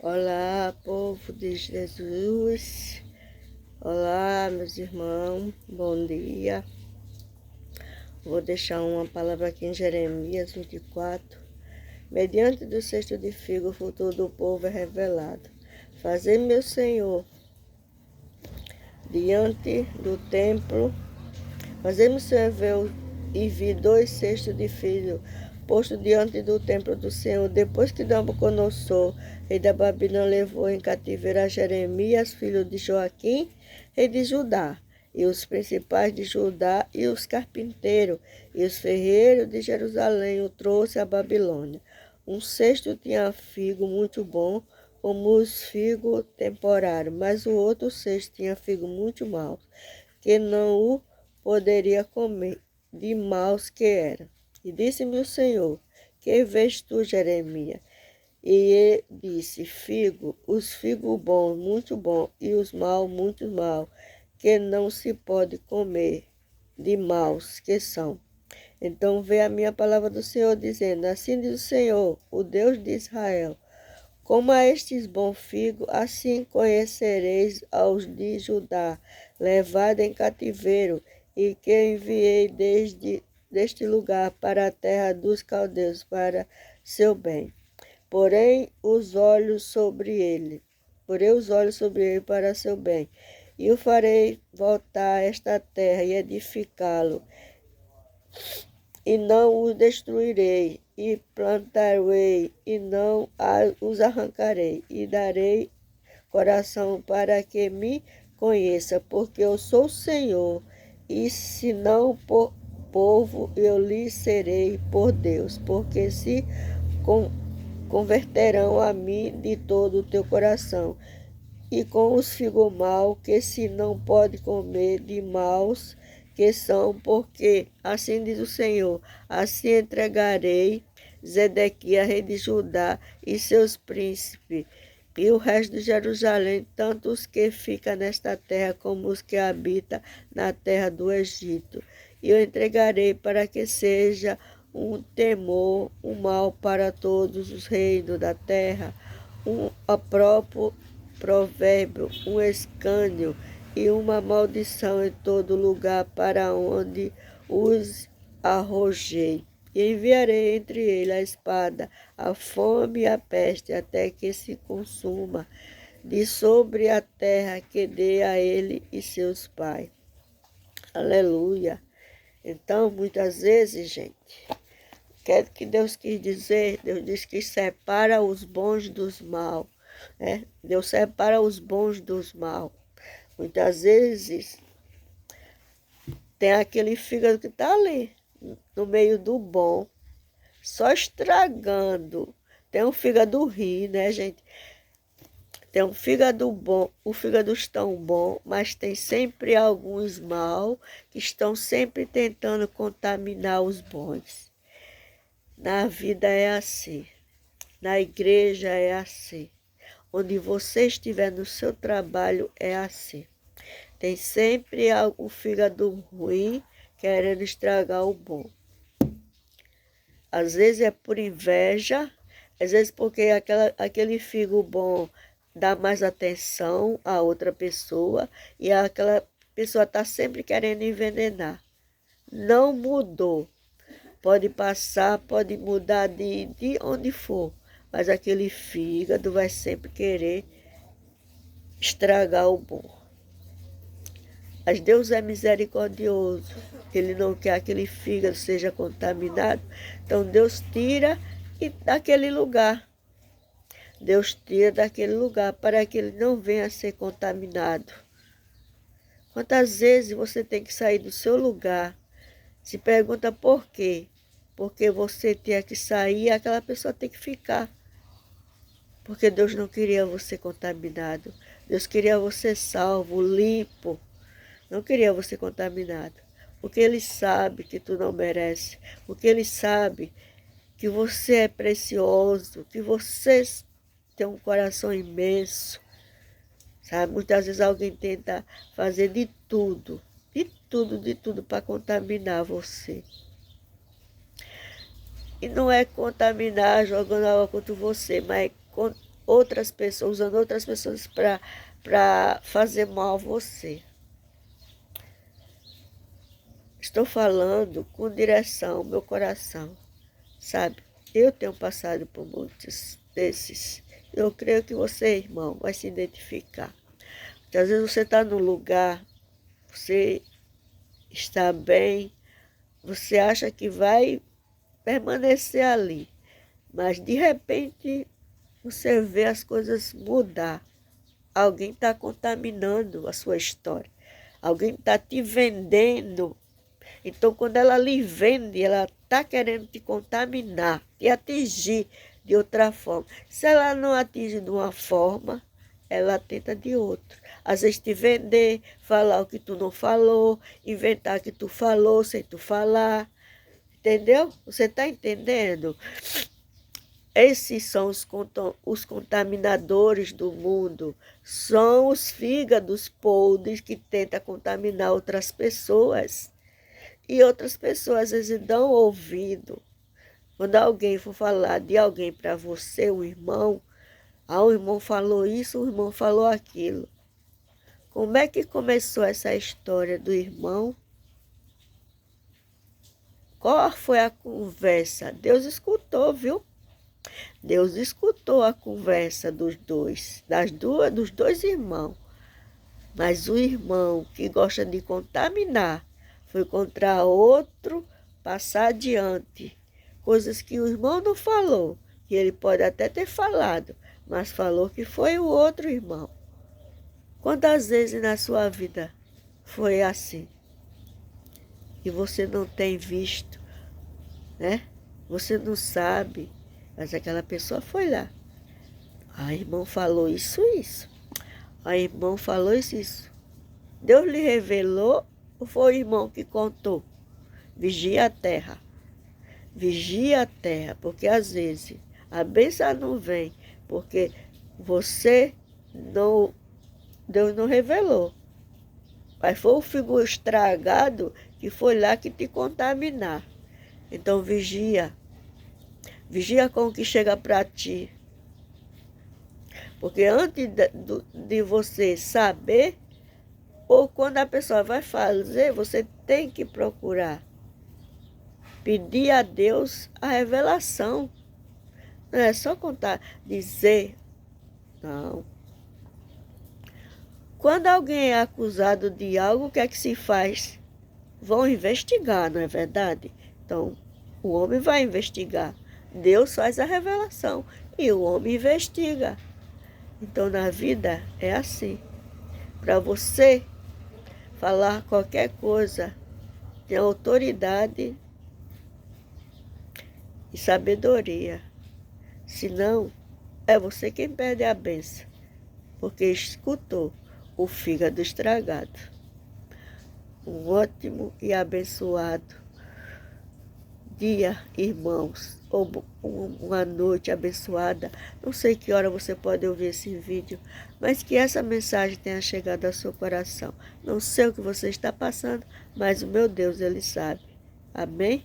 Olá, povo de Jesus. Olá, meus irmãos. Bom dia. Vou deixar uma palavra aqui em Jeremias 24. Mediante do cesto de figo, o futuro do povo é revelado. Fazei, meu Senhor, diante do templo. Fazei-me, Senhor, ver e vi 2 cestos de figo posto diante do templo do Senhor, depois que Nabucodonosor, rei da Babilônia, levou em cativeiro a Jeremias, filho de Joaquim, rei de Judá, e os principais de Judá, e os carpinteiros, e os ferreiros de Jerusalém, o trouxe à Babilônia. Um cesto tinha figo muito bom, como os figos temporários, mas o outro cesto tinha figo muito mau, que não o poderia comer, de maus que era. E disse-me o Senhor: que vês tu, Jeremias? E ele disse: figo, os figos bons, muito bons, e os maus, muito maus, que não se pode comer, de maus que são. Então veio a minha palavra do Senhor, dizendo: assim diz o Senhor, o Deus de Israel: como a estes bons figos, assim conhecereis aos de Judá, levado em cativeiro, e que enviei deste lugar para a terra dos caldeus, para seu bem. Porei os olhos sobre ele para seu bem, e o farei voltar a esta terra e edificá-lo, e não os destruirei, e plantarei, e não os arrancarei, e darei coração para que me conheça, porque eu sou o Senhor, e se não por povo, eu lhe serei por Deus, porque se converterão a mim de todo o teu coração, e com os figos mal, que se não pode comer de maus que são, porque assim diz o Senhor, assim entregarei Zedequias, rei de Judá, e seus príncipes, e o resto de Jerusalém, tanto os que ficam nesta terra, como os que habitam na terra do Egito. E eu entregarei para que seja um temor, um mal para todos os reinos da terra, um próprio provérbio, um escândalo e uma maldição em todo lugar para onde os arrojei. E enviarei entre eles a espada, a fome e a peste, até que se consuma de sobre a terra que dê a ele e seus pais. Aleluia. Então, muitas vezes, gente, quer que Deus quis dizer? Deus diz que separa os bons dos maus. Né? Deus separa os bons dos maus. Muitas vezes tem aquele fígado que está ali, no meio do bom, só estragando. Tem um fígado ruim, né, gente? Tem um fígado bom, o fígado tão bom, mas tem sempre alguns mal que estão sempre tentando contaminar os bons. Na vida é assim, na igreja é assim, onde você estiver no seu trabalho é assim. Tem sempre o fígado ruim querendo estragar o bom. Às vezes é por inveja, às vezes porque aquele fígado bom dá mais atenção a outra pessoa e aquela pessoa está sempre querendo envenenar. Não mudou. Pode passar, pode mudar de onde for, mas aquele fígado vai sempre querer estragar o bom. Mas Deus é misericordioso, Ele não quer que aquele fígado seja contaminado, então Deus tira daquele lugar. Deus tira daquele lugar para que ele não venha a ser contaminado. Quantas vezes você tem que sair do seu lugar? Se pergunta por quê? Porque você tinha que sair e aquela pessoa tem que ficar. Porque Deus não queria você contaminado. Deus queria você salvo, limpo. Não queria você contaminado. Porque Ele sabe que tu não merece. Porque Ele sabe que você é precioso. Que você tem um coração imenso. Sabe? Muitas vezes alguém tenta fazer de tudo para contaminar você. E não é contaminar jogando água contra você, mas outras pessoas, usando outras pessoas para fazer mal a você. Estou falando com direção, meu coração, sabe? Eu tenho passado por muitos desses. Eu creio que você, irmão, vai se identificar. Porque às vezes você está num lugar, você está bem, você acha que vai permanecer ali, mas de repente você vê as coisas mudar. Alguém está contaminando a sua história. Alguém está te vendendo. Então, quando ela lhe vende, ela está querendo te contaminar, te atingir de outra forma. Se ela não atinge de uma forma, ela tenta de outra. Às vezes te vender, falar o que tu não falou, inventar que tu falou sem tu falar. Entendeu? Você está entendendo? Esses são os contaminadores do mundo. São os fígados podres que tentam contaminar outras pessoas. E outras pessoas às vezes dão ouvido. Quando alguém for falar de alguém para você, o irmão, o irmão falou isso, o irmão falou aquilo. Como é que começou essa história do irmão? Qual foi a conversa? Deus escutou, viu? Deus escutou a conversa dos dois irmãos. Mas o irmão que gosta de contaminar foi contra outro, passar adiante. Coisas que o irmão não falou, que ele pode até ter falado, mas falou que foi o outro irmão. Quantas vezes na sua vida foi assim? E você não tem visto, né? Você não sabe, mas aquela pessoa foi lá. A irmã falou isso. A irmã falou isso. Deus lhe revelou ou foi o irmão que contou? Vigia a terra. Vigia a terra, porque às vezes a bênção não vem, porque Deus não revelou. Mas foi o figo estragado que foi lá que te contaminar. Então vigia. Vigia com o que chega para ti. Porque antes de você saber, ou quando a pessoa vai fazer, você tem que procurar. Pedir a Deus a revelação. Não é só contar, dizer. Não. Quando alguém é acusado de algo, o que é que se faz? Vão investigar, não é verdade? Então, o homem vai investigar. Deus faz a revelação e o homem investiga. Então, na vida é assim. Para você falar qualquer coisa, tem autoridade e sabedoria. Senão, é você quem perde a bênção, porque escutou o fígado estragado. Um ótimo e abençoado dia, irmãos, ou uma noite abençoada. Não sei que hora você pode ouvir esse vídeo, mas que essa mensagem tenha chegado ao seu coração. Não sei o que você está passando, mas o meu Deus, Ele sabe. Amém?